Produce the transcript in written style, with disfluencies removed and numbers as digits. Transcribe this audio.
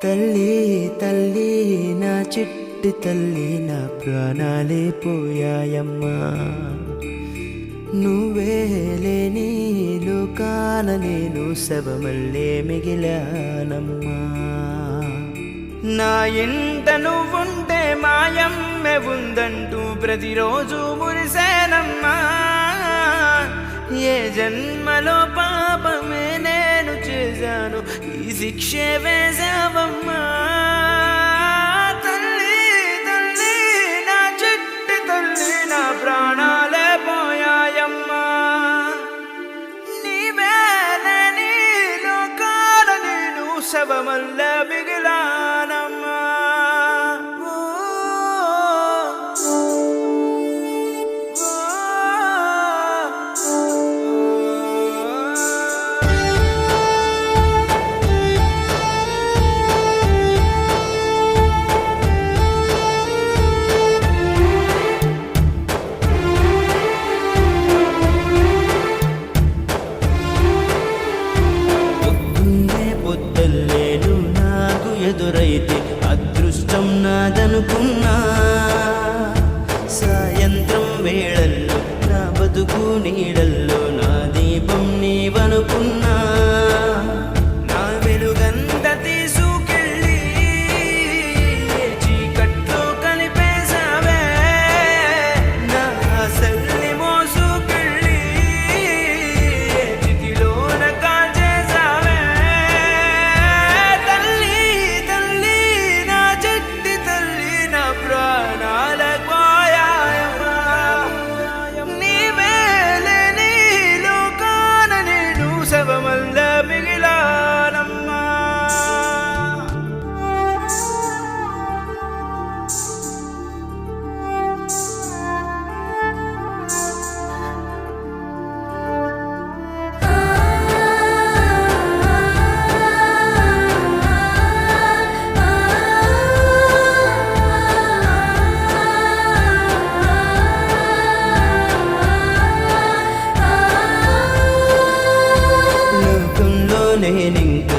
తల్లి తల్లి నా చిట్టి తల్లి నా ప్రాణాలే పోయాయమ్మా నువ్వే లేని లోకాన నేను శవమల్లే మిగిలానమ్మా నా ఇంట నువ్వుంటే మాయమ్మె ఉందంటూ ప్రతిరోజు మురిసేనమ్మా ఏ జన్మలో పాపమే నేను చేశాను ఈ శిక్షే వేశావమ్మా తల్లి తల్లి నా చిట్టి తల్లి నా ప్రాణాలే పోయాయమ్మా నీవేలని లోకాల నేను శవమల్ల మిగిలానమ్మా ఎదురైతే అదృష్టం నాదనుకున్నా సాయంత్రం వేళల్లో నా బతుకు నీడల్లో నా దీపం నీవనుకున్నా నా వెలుగంత తీసుకెళ్ళి చీకట్లో కలిపేశావే నా ఆశల్ని మోసుకెళ్ళి చితిలోన కాల్చేశావే శవమల్ల మిగిలానమ్మా నేనింక